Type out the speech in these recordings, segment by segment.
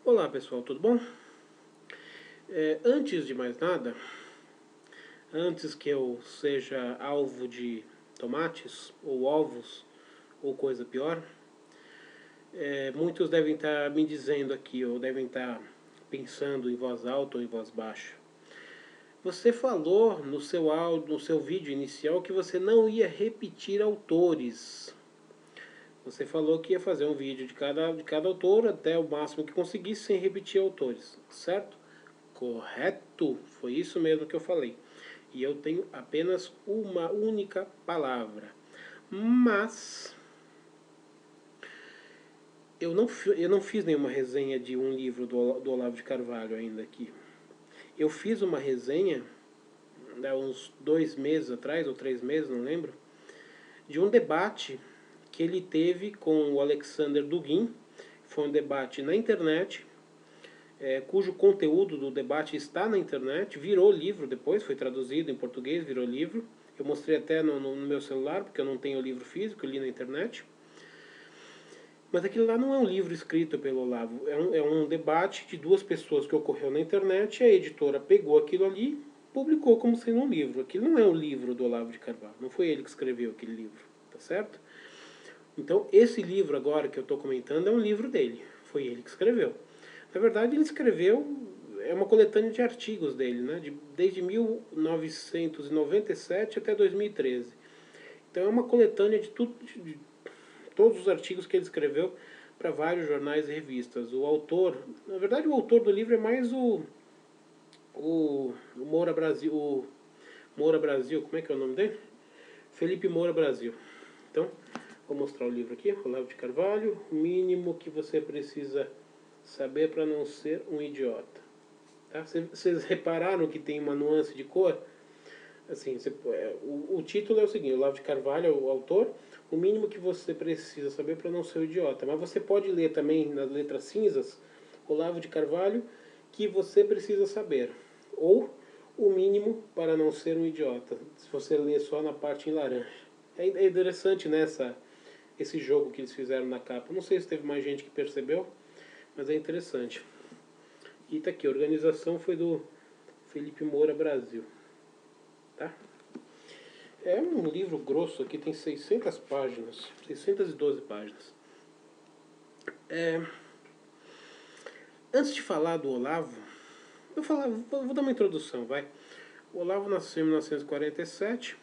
Olá pessoal, tudo bom? Antes de mais nada, antes que eu seja alvo de tomates ou ovos ou coisa pior, muitos devem estar me dizendo aqui, ou devem estar pensando em voz alta ou em voz baixa. Você falou no seu áudio, no seu vídeo inicial, que você não ia repetir autores. Você falou que ia fazer um vídeo de cada autor até o máximo que conseguisse sem repetir autores, certo? Correto? Foi isso mesmo que eu falei. E eu tenho apenas uma única palavra. Mas eu não fiz nenhuma resenha de um livro do Olavo de Carvalho ainda aqui. Eu fiz uma resenha há uns 2 meses atrás, ou 3 meses, não lembro, de um debate que ele teve com o Alexander Dugin. Foi um debate na internet, cujo conteúdo do debate está na internet, virou livro depois, foi traduzido em português, virou livro. Eu mostrei até no meu celular, porque eu não tenho o livro físico, eu li na internet. Mas aquilo lá não é um livro escrito pelo Olavo, é um debate de duas pessoas que ocorreu na internet, e a editora pegou aquilo ali, publicou como sendo um livro. Aquilo não é o livro do Olavo de Carvalho, não foi ele que escreveu aquele livro, tá certo? Então esse livro agora que eu estou comentando é um livro dele, foi ele que escreveu. Na verdade ele escreveu, é uma coletânea de artigos dele, né, desde 1997 até 2013. Então é uma coletânea de tudo, de todos os artigos que ele escreveu para vários jornais e revistas. O autor, na verdade o autor do livro é mais o Moura Brasil, como é que é o nome dele? Felipe Moura Brasil. Então, vou mostrar o livro aqui, Olavo de Carvalho, o mínimo que você precisa saber para não ser um idiota. Tá? Vocês repararam que tem uma nuance de cor? Assim, o título é o seguinte: Olavo de Carvalho é o autor, o mínimo que você precisa saber para não ser um idiota. Mas você pode ler também nas letras cinzas, Olavo de Carvalho, que você precisa saber. Ou o mínimo para não ser um idiota, se você ler só na parte em laranja. É interessante, né, esse jogo que eles fizeram na capa. Não sei se teve mais gente que percebeu, mas é interessante. E tá aqui, a organização foi do Felipe Moura Brasil. Tá? É um livro grosso aqui, tem 600 páginas, 612 páginas. Antes de falar do Olavo, vou dar uma introdução, vai. O Olavo nasceu em 1947,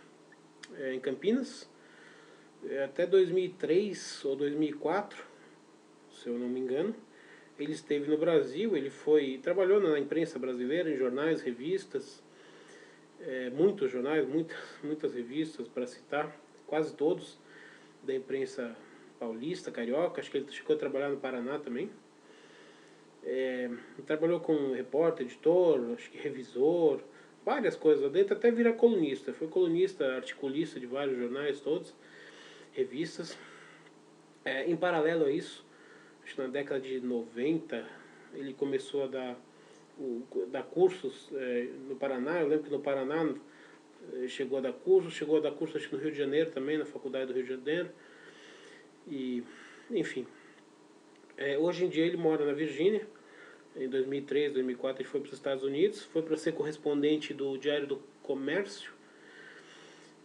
em Campinas, até 2003 ou 2004, se eu não me engano. Ele esteve no Brasil, trabalhou na imprensa brasileira, em jornais, revistas, muitos jornais, muitas revistas, para citar, quase todos, da imprensa paulista, carioca. Acho que ele chegou a trabalhar no Paraná também. Trabalhou como repórter, editor, acho que revisor, várias coisas lá dentro, até virar colunista. Foi colunista, articulista de vários jornais, todos, revistas. Em paralelo a isso, acho que na década de 90, ele começou a dar cursos no Paraná. Eu lembro que no Paraná chegou a dar curso acho que no Rio de Janeiro também, na Faculdade do Rio de Janeiro. E, enfim, hoje em dia ele mora na Virgínia. Em 2003, 2004 ele foi para os Estados Unidos, foi para ser correspondente do Diário do Comércio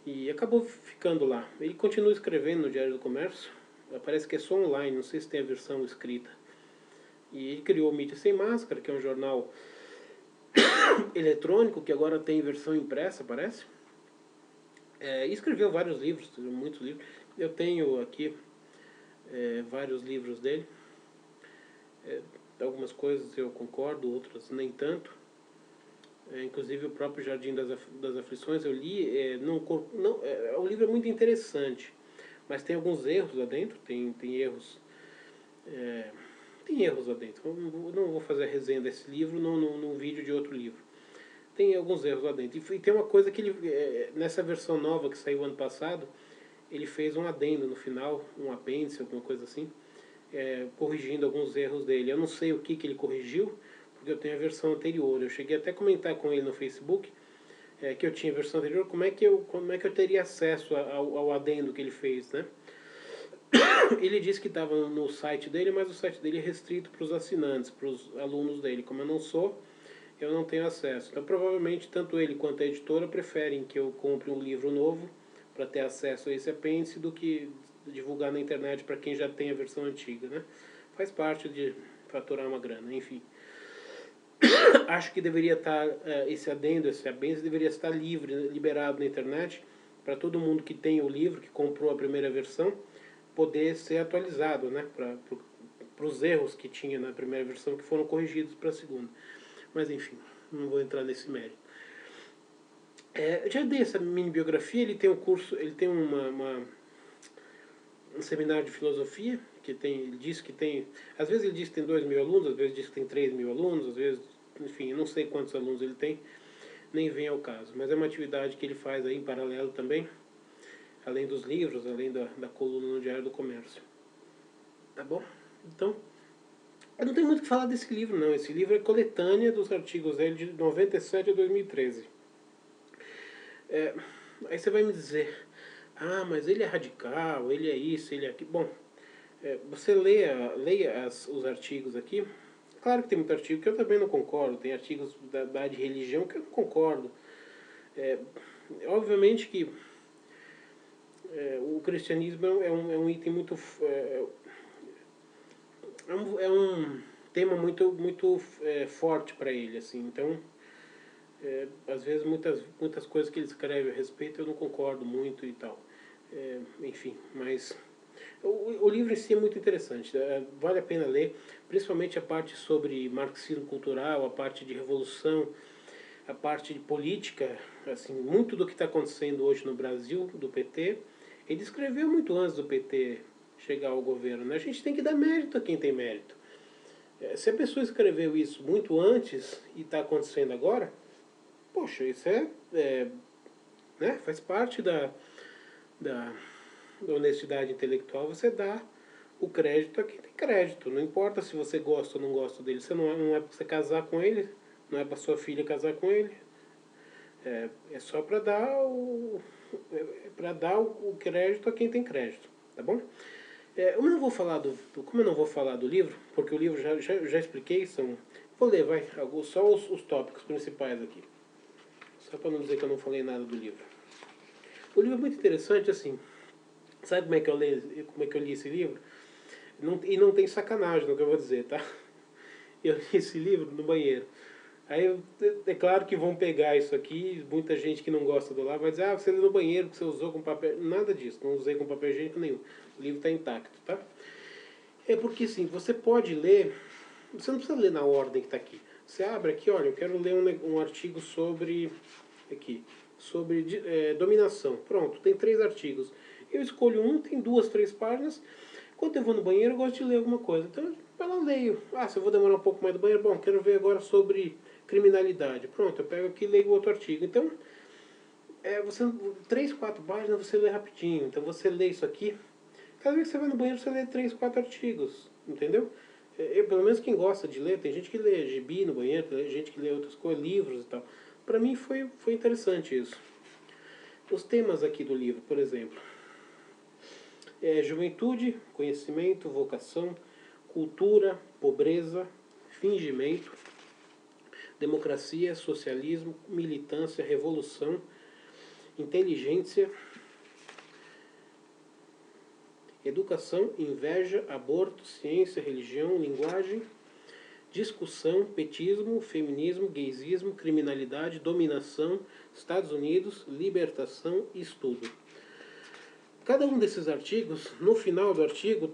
e acabou ficando lá. Ele continua escrevendo no Diário do Comércio, parece que é só online, não sei se tem a versão escrita. E ele criou o Mídia Sem Máscara, que é um jornal eletrônico que agora tem versão impressa, parece. E escreveu vários livros, muitos livros. Eu tenho aqui vários livros dele. Algumas coisas eu concordo, outras nem tanto. Inclusive o próprio Jardim das Aflições eu li. O livro é muito interessante, mas tem alguns erros lá dentro. Tem erros. Tem erros lá dentro. Eu não vou fazer a resenha desse livro num vídeo de outro livro. Tem alguns erros lá dentro. E tem uma coisa que ele, nessa versão nova que saiu ano passado, ele fez um adendo no final, um apêndice, alguma coisa assim, corrigindo alguns erros dele. Eu não sei o que ele corrigiu, porque eu tenho a versão anterior. Eu cheguei até a comentar com ele no Facebook que eu tinha a versão anterior, como é que eu teria acesso ao adendo que ele fez, né? Ele disse que estava no site dele, mas o site dele é restrito para os assinantes, para os alunos dele. Como eu não sou, eu não tenho acesso. Então, provavelmente, tanto ele quanto a editora preferem que eu compre um livro novo para ter acesso a esse apêndice do que divulgar na internet para quem já tem a versão antiga, né? Faz parte de faturar uma grana, enfim. Acho que deveria estar, esse adendo, esse apêndice deveria estar livre, liberado na internet, para todo mundo que tem o livro, que comprou a primeira versão, poder ser atualizado, né? Para os erros que tinha na primeira versão, que foram corrigidos para a segunda. Mas enfim, não vou entrar nesse mérito. Eu já dei essa mini biografia, ele tem um curso, ele tem um seminário de filosofia, que tem, ele diz que tem, às vezes ele diz que tem 2.000 alunos, às vezes diz que tem 3.000 alunos, às vezes, enfim, eu não sei quantos alunos ele tem, nem vem ao caso, mas é uma atividade que ele faz aí em paralelo também, além dos livros, além da coluna no Diário do Comércio. Tá bom? Então, eu não tenho muito o que falar desse livro, não. Esse livro é coletânea dos artigos dele de 97 a 2013. Aí você vai me dizer, mas ele é radical, ele é isso, ele é aquilo. Bom, você leia os artigos aqui. Claro que tem muito artigo que eu também não concordo. Tem artigos da de religião que eu não concordo. Obviamente que o cristianismo é um item muito... é um tema muito forte para ele, assim. Então, às vezes, muitas coisas que ele escreve a respeito eu não concordo muito e tal. Enfim, mas... O livro em si é muito interessante, vale a pena ler, principalmente a parte sobre marxismo cultural, a parte de revolução, a parte de política, assim, muito do que está acontecendo hoje no Brasil, do PT, ele escreveu muito antes do PT chegar ao governo, né? A gente tem que dar mérito a quem tem mérito. Se a pessoa escreveu isso muito antes e está acontecendo agora, poxa, isso né, faz parte da honestidade intelectual, você dá o crédito a quem tem crédito. Não importa se você gosta ou não gosta dele. Você não é para você casar com ele, não é para sua filha casar com ele. É só para dar o crédito a quem tem crédito, tá bom? Como eu não vou falar do livro, porque o livro já expliquei, vou ler, só os tópicos principais aqui. Só para não dizer que eu não falei nada do livro. O livro é muito interessante, assim. Sabe como é que eu li esse livro? E não tem sacanagem no que eu vou dizer, tá? Eu li esse livro no banheiro. Aí é claro que vão pegar isso aqui, muita gente que não gosta do lá vai dizer, você leu no banheiro que você usou com papel. Nada disso, não usei com papel higiênico nenhum. O livro está intacto, tá? É porque assim, você pode ler, você não precisa ler na ordem que está aqui. Você abre aqui, olha, eu quero ler um artigo sobre dominação. Pronto, tem 3 artigos. Eu escolho um, tem 2, 3 páginas. Quando eu vou no banheiro, eu gosto de ler alguma coisa. Então, eu leio. Se eu vou demorar um pouco mais no banheiro, bom, quero ver agora sobre criminalidade. Pronto, eu pego aqui e leio outro artigo. Então, 3, 4 páginas você lê rapidinho. Então, você lê isso aqui. Cada vez que você vai no banheiro, você lê 3, 4 artigos. Entendeu? Pelo menos quem gosta de ler, tem gente que lê gibi no banheiro, tem gente que lê outras coisas, livros e tal. Para mim foi interessante isso. Os temas aqui do livro, por exemplo, juventude, conhecimento, vocação, cultura, pobreza, fingimento, democracia, socialismo, militância, revolução, inteligência, educação, inveja, aborto, ciência, religião, linguagem, discussão, petismo, feminismo, gaysismo, criminalidade, dominação, Estados Unidos, libertação e estudo. Cada um desses artigos, no final do artigo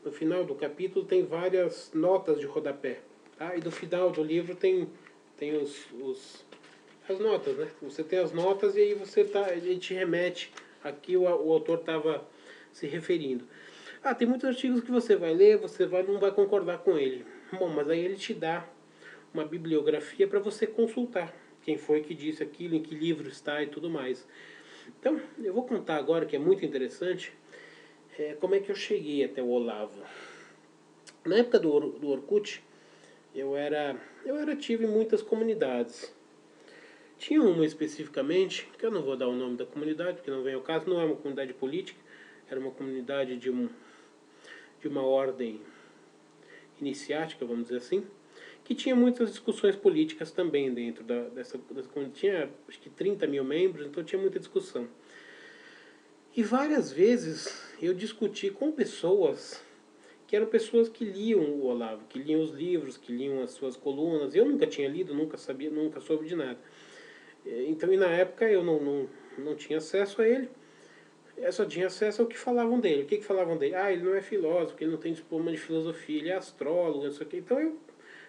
no final do capítulo tem várias notas de rodapé, tá? E no final do livro tem as notas, né? Você tem as notas e aí ele te remete a que o autor estava se referindo. Tem muitos artigos que você vai ler, não vai concordar com ele. Bom, mas aí ele te dá uma bibliografia para você consultar. Quem foi que disse aquilo, em que livro está e tudo mais. Então, eu vou contar agora, que é muito interessante, como é que eu cheguei até o Olavo. Na época do Orkut, eu era ativo em muitas comunidades. Tinha uma especificamente, que eu não vou dar o nome da comunidade, porque não vem ao caso, não é uma comunidade política, era uma comunidade de uma ordem iniciática, vamos dizer assim, que tinha muitas discussões políticas também dentro dessa comunidade. Tinha acho que 30 mil membros, então tinha muita discussão. E várias vezes eu discuti com pessoas que eram pessoas que liam o Olavo, que liam os livros, que liam as suas colunas. Eu nunca tinha lido, nunca sabia, nunca soube de nada. Então, e na época eu não tinha acesso a ele. Eu só tinha acesso ao que falavam dele. O que falavam dele? Ah, ele não é filósofo, ele não tem diploma de filosofia, ele é astrólogo, não sei o quê. Então o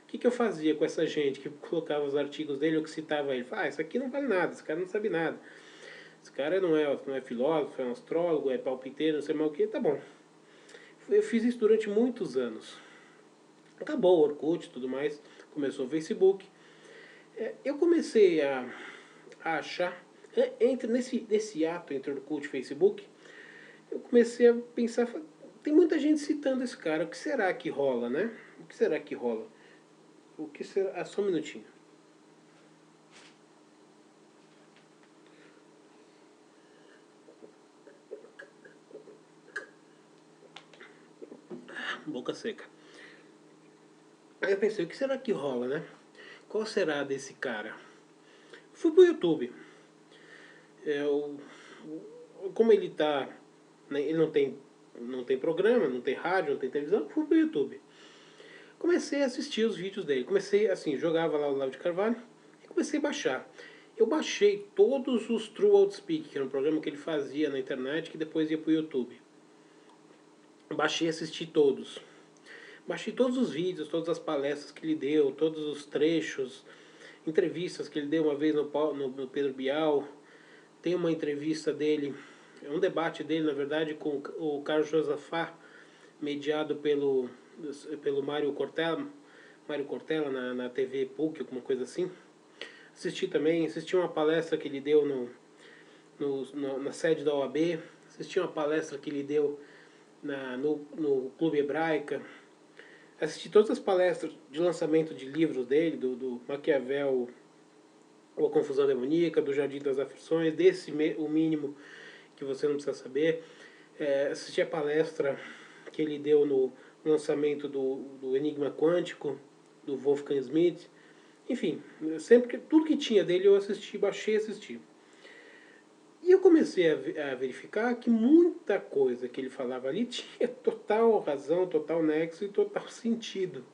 que eu fazia com essa gente que colocava os artigos dele ou que citava ele? Ah, isso aqui não vale nada, esse cara não sabe nada. Esse cara não é filósofo, é um astrólogo, é palpiteiro, não sei mais o que, tá bom. Eu fiz isso durante muitos anos. Acabou o Orkut e tudo mais, começou o Facebook. Eu comecei a achar, nesse ato entre Orkut e Facebook, eu comecei a pensar, tem muita gente citando esse cara, o que será que rola, né? O que será que rola? O que será? Ah, só um minutinho. Boca seca. Aí eu pensei, o que será que rola, né? Qual será desse cara? Fui pro YouTube. Como ele tá, né, ele não tem programa, não tem rádio, não tem televisão, fui pro YouTube. Comecei a assistir os vídeos dele. Comecei assim, jogava lá o Olavo de Carvalho e comecei a baixar. Eu baixei todos os True Outspeak, que era um programa que ele fazia na internet, que depois ia pro YouTube. Baixei e assisti todos. Baixei todos os vídeos, todas as palestras que ele deu, todos os trechos, entrevistas que ele deu uma vez no Pedro Bial. Tem uma entrevista dele, é um debate dele, na verdade, com o Carlos Josafá, mediado pelo Mário Cortella na TV PUC, alguma coisa assim. Assisti uma palestra que ele deu na sede da OAB, assisti uma palestra que ele deu no Clube Hebraica, assisti todas as palestras de lançamento de livros dele, do Maquiavel, ou A Confusão Demoníaca, do Jardim das Aflições, O Mínimo que Você Não Precisa Saber. Assisti a palestra que ele deu no lançamento do Enigma Quântico, do Wolfgang Schmidt. Enfim, tudo que tinha dele eu assisti, baixei e assisti. E eu comecei a verificar que muita coisa que ele falava ali tinha total razão, total nexo e total sentido.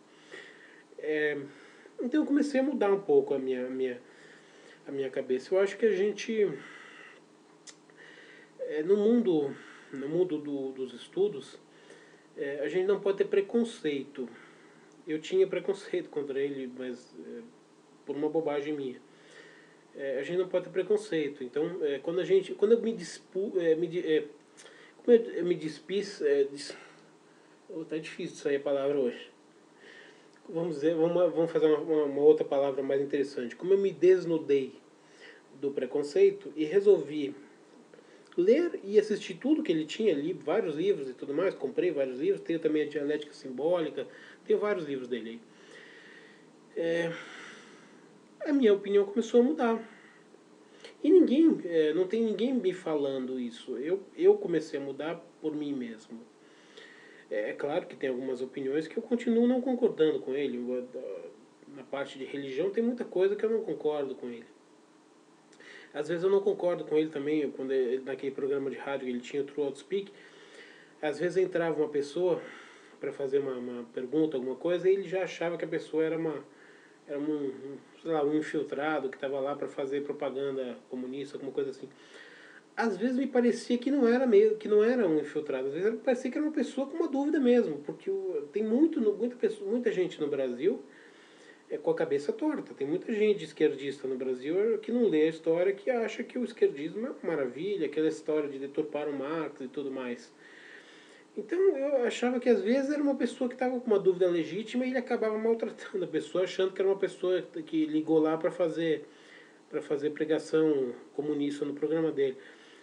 Então eu comecei a mudar um pouco a minha cabeça. Eu acho que a gente, no mundo dos estudos, a gente não pode ter preconceito. Eu tinha preconceito contra ele, mas por uma bobagem minha. A gente não pode ter preconceito. Então, quando eu me despiz, tá difícil sair a palavra hoje. Vamos fazer uma outra palavra mais interessante. Como eu me desnudei do preconceito e resolvi ler e assistir tudo que ele tinha, li vários livros e tudo mais, comprei vários livros, tenho também a Dialética Simbólica, tenho vários livros dele aí. A minha opinião começou a mudar. E não tem ninguém me falando isso. Eu comecei a mudar por mim mesmo. É claro que tem algumas opiniões que eu continuo não concordando com ele. Na parte de religião tem muita coisa que eu não concordo com ele. Às vezes eu não concordo com ele também, naquele programa de rádio que ele tinha, o True Outspeak. Às vezes entrava uma pessoa para fazer uma pergunta, alguma coisa, e ele já achava que a pessoa era um infiltrado que estava lá para fazer propaganda comunista, alguma coisa assim. Às vezes me parecia que não era um infiltrado, às vezes parecia que era uma pessoa com uma dúvida mesmo, porque tem muita gente no Brasil com a cabeça torta. Tem muita gente esquerdista no Brasil que não lê a história, que acha que o esquerdismo é uma maravilha, aquela história de deturpar o Marx e tudo mais. Então eu achava que às vezes era uma pessoa que estava com uma dúvida legítima e ele acabava maltratando a pessoa, achando que era uma pessoa que ligou lá para fazer pregação comunista no programa dele.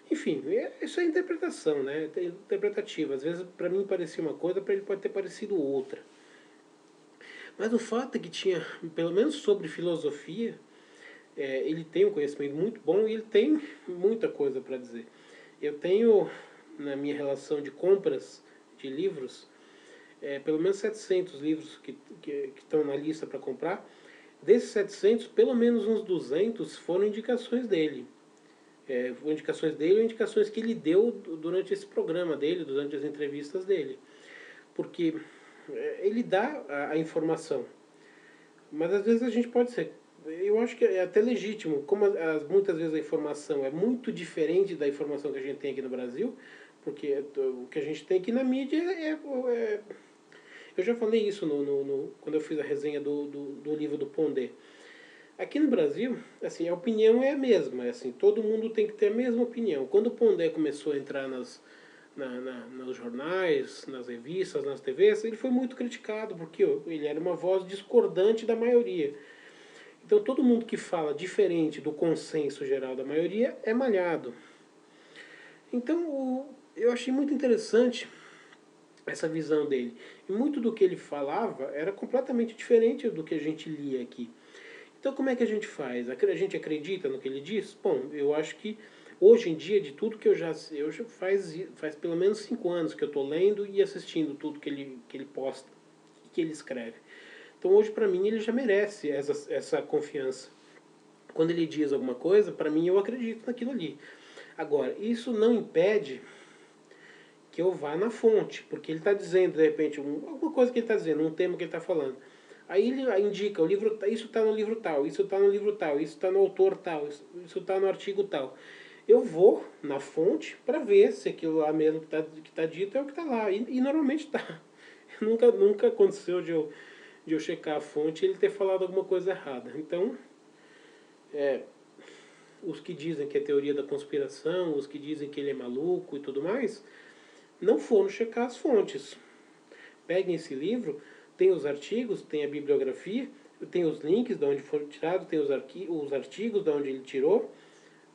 Enfim, isso é interpretação, né? É interpretativa. Às vezes para mim parecia uma coisa, para ele pode ter parecido outra. Mas o fato é que tinha, pelo menos sobre filosofia, ele tem um conhecimento muito bom e ele tem muita coisa para dizer. Eu tenho na minha relação de compras de livros, pelo menos 700 livros que estão na lista para comprar. Desses 700, pelo menos uns 200 foram indicações dele. Foram indicações dele ou indicações que ele deu durante esse programa dele, durante as entrevistas dele. Porque ele dá a informação. Mas às vezes a gente pode ser... Eu acho que é até legítimo. Como muitas vezes a informação é muito diferente da informação que a gente tem aqui no Brasil, porque o que a gente tem aqui na mídia eu já falei isso quando eu fiz a resenha do livro do Pondé. Aqui no Brasil, assim, a opinião é a mesma, assim, todo mundo tem que ter a mesma opinião. Quando o Pondé começou a entrar nos jornais, nas revistas, nas TVs, ele foi muito criticado, porque ele era uma voz discordante da maioria. Então todo mundo que fala diferente do consenso geral da maioria é malhado. Então eu achei muito interessante essa visão dele. E muito do que ele falava era completamente diferente do que a gente lia aqui. Então como é que a gente faz? A gente acredita no que ele diz? Bom, eu acho que hoje em dia, de tudo que eu já faz pelo menos 5 anos que eu estou lendo e assistindo tudo que ele posta, que ele escreve. Então hoje para mim ele já merece essa confiança. Quando ele diz alguma coisa, para mim eu acredito naquilo ali. Agora, isso não impede que eu vá na fonte, porque ele está dizendo, de repente, alguma coisa que ele está dizendo, um tema que ele está falando. Aí ele indica, isso está no livro tal, isso está no livro tal, isso está no autor tal, isso está no artigo tal. Eu vou na fonte para ver se aquilo lá mesmo que tá dito é o que está lá. E normalmente está. Nunca aconteceu de eu checar a fonte e ele ter falado alguma coisa errada. Então, os que dizem que é teoria da conspiração, os que dizem que ele é maluco e tudo mais, não foram checar as fontes. Peguem esse livro, tem os artigos, tem a bibliografia, tem os links de onde foram tirados, tem os artigos de onde ele tirou.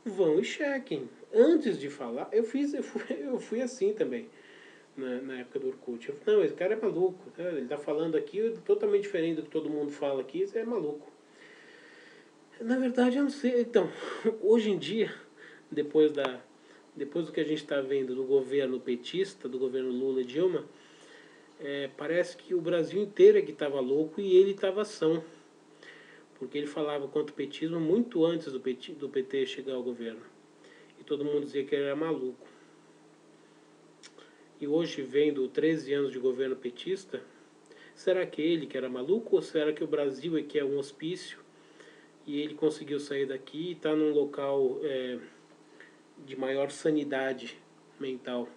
Vão e chequem. Antes de falar, eu fui assim também, na época do Orkut. Não, esse cara é maluco. Né? Ele está falando aqui totalmente diferente do que todo mundo fala aqui, isso é maluco. Na verdade, eu não sei. Então, hoje em dia, depois do que a gente está vendo do governo petista, do governo Lula e Dilma, parece que o Brasil inteiro é que estava louco e ele estava são. Porque ele falava contra o petismo muito antes do PT chegar ao governo. E todo mundo dizia que ele era maluco. E hoje, vendo 13 anos de governo petista, será que ele que era maluco ou será que o Brasil é que é um hospício e ele conseguiu sair daqui e está num local de maior sanidade mental?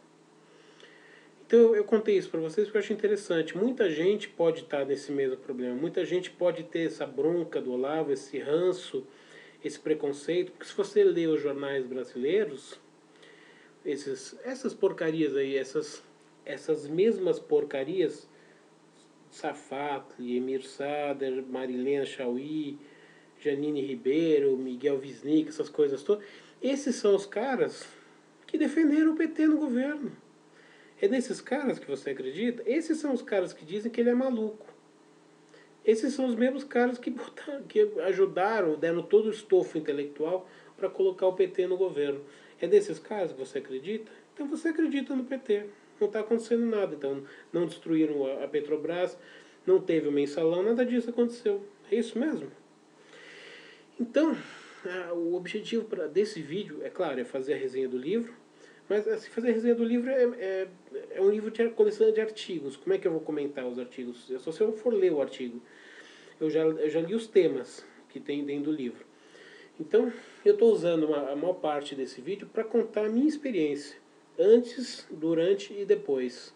Então eu contei isso para vocês porque eu acho interessante. Muita gente pode estar nesse mesmo problema. Muita gente pode ter essa bronca do Olavo, esse ranço, esse preconceito. Porque se você lê os jornais brasileiros, essas porcarias aí, essas mesmas porcarias, Safatli, Emir Sader, Marilena Chauí, Janine Ribeiro, Miguel Wisnik, essas coisas todas, esses são os caras que defenderam o PT no governo. É nesses caras que você acredita? Esses são os caras que dizem que ele é maluco. Esses são os mesmos caras que ajudaram, deram todo o estofo intelectual para colocar o PT no governo. É desses caras que você acredita? Então você acredita no PT. Não está acontecendo nada. Então não destruíram a Petrobras, não teve o mensalão, nada disso aconteceu. É isso mesmo? Então, o objetivo desse vídeo, é claro, é fazer a resenha do livro. Mas assim, fazer a resenha do livro é um livro de coleção de artigos. Como é que eu vou comentar os artigos? Só se eu for ler o artigo. Eu já li os temas que tem dentro do livro. Então, eu estou usando a maior parte desse vídeo para contar a minha experiência. Antes, durante e depois.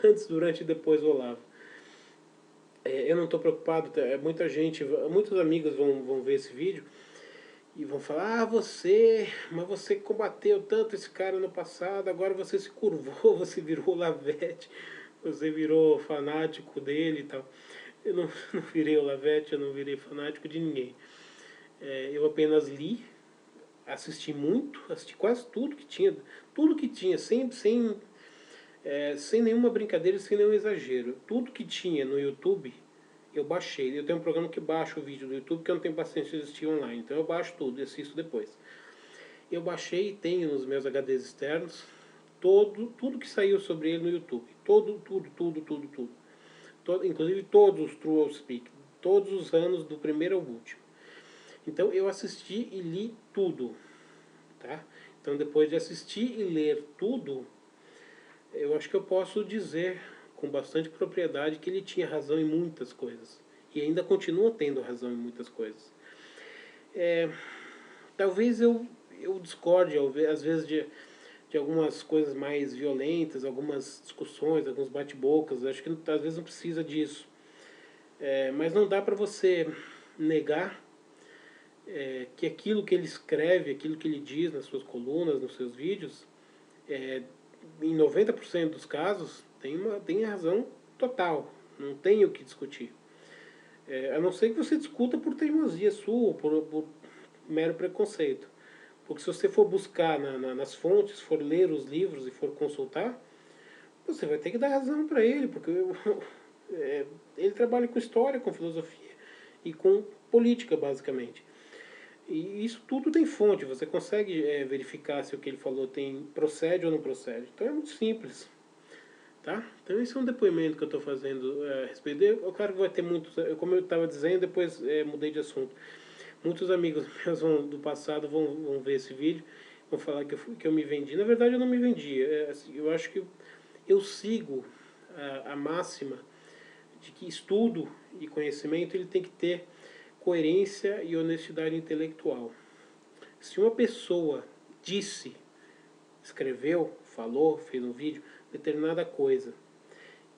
Antes, durante e depois do Olavo. Eu não estou preocupado. Muitos amigos vão ver esse vídeo e vão falar, mas você combateu tanto esse cara no passado, agora você se curvou, você virou Olavete, você virou fanático dele e tal. Eu não virei Olavete, eu não virei fanático de ninguém. Eu apenas li, assisti quase tudo que tinha, sem nenhuma brincadeira, sem nenhum exagero. Tudo que tinha no YouTube, eu baixei. Eu tenho um programa que baixa o vídeo do YouTube, porque eu não tenho paciência de assistir online. Então eu baixo tudo e assisto depois. Eu baixei e tenho nos meus HDs externos. tudo que saiu sobre ele no YouTube. Tudo. Inclusive todos os True or Speak. Todos os anos, do primeiro ao último. Então eu assisti e li tudo. Tá? Então depois de assistir e ler tudo, eu acho que eu posso dizer com bastante propriedade que ele tinha razão em muitas coisas. E ainda continua tendo razão em muitas coisas. Talvez eu discorde, às vezes, de algumas coisas mais violentas, algumas discussões, alguns bate-bocas. Acho que às vezes não precisa disso. Mas não dá para você negar que aquilo que ele escreve, aquilo que ele diz nas suas colunas, nos seus vídeos, em 90% dos casos, tem razão total. Não tem o que discutir. A não ser que você discuta por teimosia sua, por mero preconceito. Porque se você for buscar nas fontes, for ler os livros e for consultar, você vai ter que dar razão para ele, porque ele trabalha com história, com filosofia e com política, basicamente. E isso tudo tem fonte, você consegue verificar se o que ele falou procede ou não procede. Então é muito simples. Tá? Então esse é um depoimento que eu estou fazendo a respeito dele. Claro que vai ter muitos, como eu estava dizendo, depois mudei de assunto. Muitos amigos meus do passado vão ver esse vídeo, vão falar que eu me vendi. Na verdade eu não me vendi. Assim, eu acho que eu sigo a máxima de que estudo e conhecimento ele tem que ter coerência e honestidade intelectual. Se uma pessoa escreveu, falou, fez um vídeo, determinada coisa,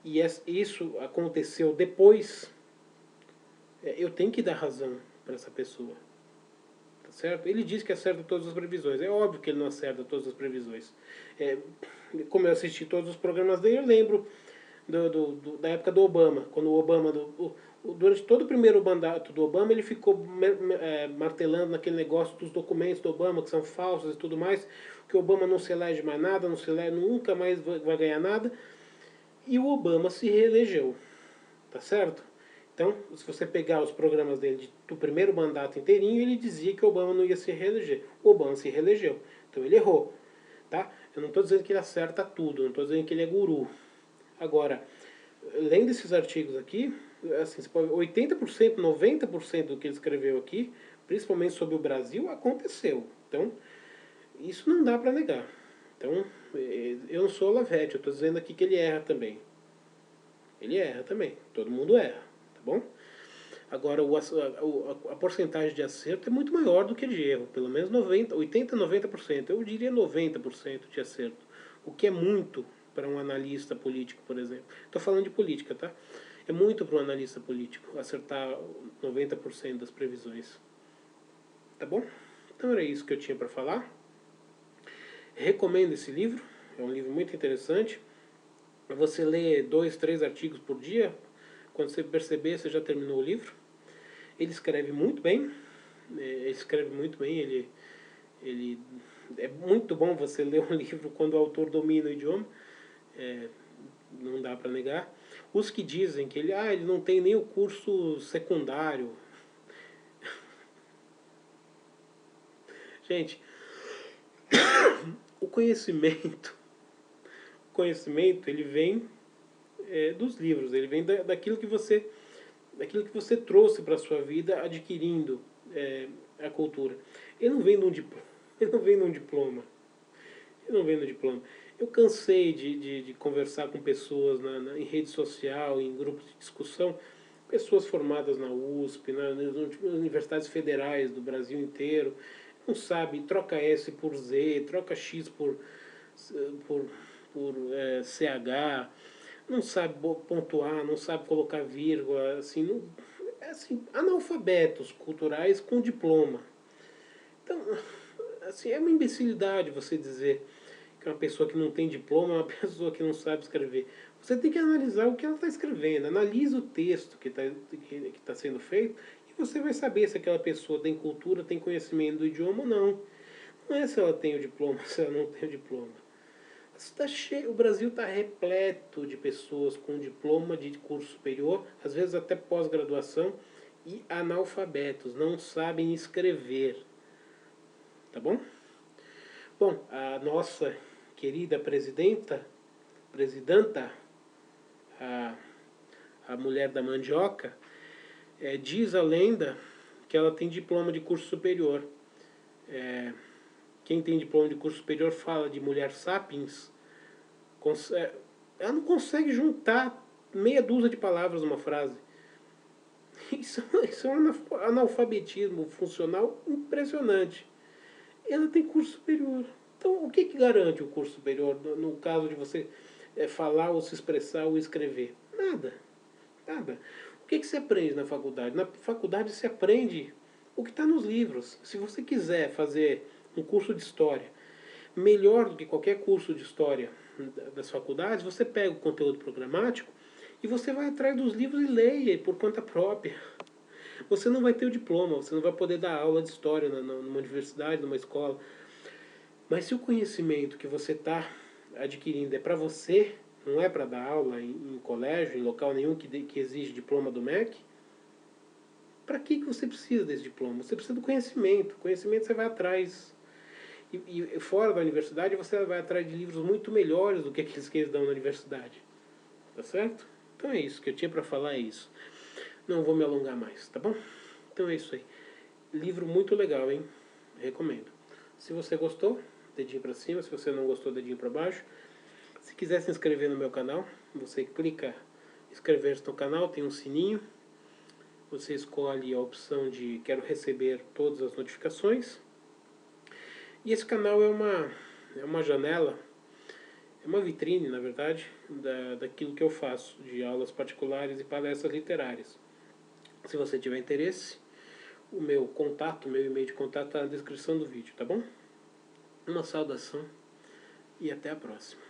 e isso aconteceu depois, eu tenho que dar razão para essa pessoa. Tá certo? Ele diz que acerta todas as previsões. É óbvio que ele não acerta todas as previsões. Como eu assisti todos os programas dele, eu lembro da época do Obama, quando o Obama, durante todo o primeiro mandato do Obama, ele ficou martelando naquele negócio dos documentos do Obama, que são falsos e tudo mais, que o Obama não se elege mais nada, não se elege, nunca mais vai ganhar nada, e o Obama se reelegeu, tá certo? Então, se você pegar os programas dele do primeiro mandato inteirinho, ele dizia que o Obama não ia se reeleger. O Obama se reelegeu, então ele errou, tá? Eu não estou dizendo que ele acerta tudo, não estou dizendo que ele é guru. Agora, lendo esses artigos aqui, assim, 80%, 90% do que ele escreveu aqui, principalmente sobre o Brasil, aconteceu. Então, isso não dá para negar. Então, eu não sou Olavete, eu estou dizendo aqui que ele erra também. Ele erra também, todo mundo erra, tá bom? Agora, a porcentagem de acerto é muito maior do que de erro, pelo menos 80, 90%. Eu diria 90% de acerto, o que é muito para um analista político, por exemplo. Estou falando de política, tá? É muito para um analista político acertar 90% das previsões. Tá bom? Então era isso que eu tinha para falar. Recomendo esse livro, é um livro muito interessante. Você lê 2, 3 artigos por dia, quando você perceber, você já terminou o livro. Ele escreve muito bem, ele é muito bom você ler um livro quando o autor domina o idioma, não dá para negar. Os que dizem que ele não tem nem o curso secundário. Gente, o conhecimento ele vem dos livros, ele vem daquilo que você trouxe para a sua vida adquirindo a cultura. Ele não vem de um diploma. Ele não vem de um diploma. Ele não vem de um diploma. Eu cansei de conversar com pessoas em rede social, em grupos de discussão, pessoas formadas na USP, nas universidades federais do Brasil inteiro, não sabe, troca S por Z, troca X por CH, não sabe pontuar, não sabe colocar vírgula, assim, analfabetos culturais com diploma. Então, assim, é uma imbecilidade você dizer que uma pessoa que não tem diploma é uma pessoa que não sabe escrever. Você tem que analisar o que ela está escrevendo, analisa o texto que está sendo feito e você vai saber se aquela pessoa tem cultura, tem conhecimento do idioma ou não. Não é se ela tem o diploma, se ela não tem o diploma. Está cheio, o Brasil está repleto de pessoas com diploma de curso superior, às vezes até pós-graduação, e analfabetos, não sabem escrever. Tá bom? Bom, a nossa querida presidenta, a mulher da mandioca, diz a lenda que ela tem diploma de curso superior. Quem tem diploma de curso superior fala de mulher sapiens. Ela não consegue juntar meia dúzia de palavras numa frase. Isso é um analfabetismo funcional impressionante. Ela tem curso superior. Então, o que garante o curso superior no caso de você falar ou se expressar ou escrever? Nada. Nada. O que se aprende na faculdade? Na faculdade se aprende o que está nos livros. Se você quiser fazer um curso de história melhor do que qualquer curso de história das faculdades, você pega o conteúdo programático e você vai atrás dos livros e leia por conta própria. Você não vai ter o diploma, você não vai poder dar aula de história numa universidade, numa escola. Mas se o conhecimento que você está adquirindo é para você, não é para dar aula em colégio, em local nenhum que exige diploma do MEC, para que você precisa desse diploma? Você precisa do conhecimento. Conhecimento você vai atrás. E fora da universidade você vai atrás de livros muito melhores do que aqueles que eles dão na universidade. Tá certo? Então é isso. O que eu tinha para falar é isso. Não vou me alongar mais, tá bom? Então é isso aí. Livro muito legal, hein? Recomendo. Se você gostou, dedinho para cima. Se você não gostou, dedinho para baixo. Se quiser se inscrever no meu canal, você clica inscrever-se no canal, tem um sininho. Você escolhe a opção de quero receber todas as notificações. E esse canal é uma janela, é uma vitrine, na verdade, daquilo que eu faço, de aulas particulares e palestras literárias. Se você tiver interesse, o meu e-mail de contato está na descrição do vídeo, tá bom? Uma saudação e até a próxima.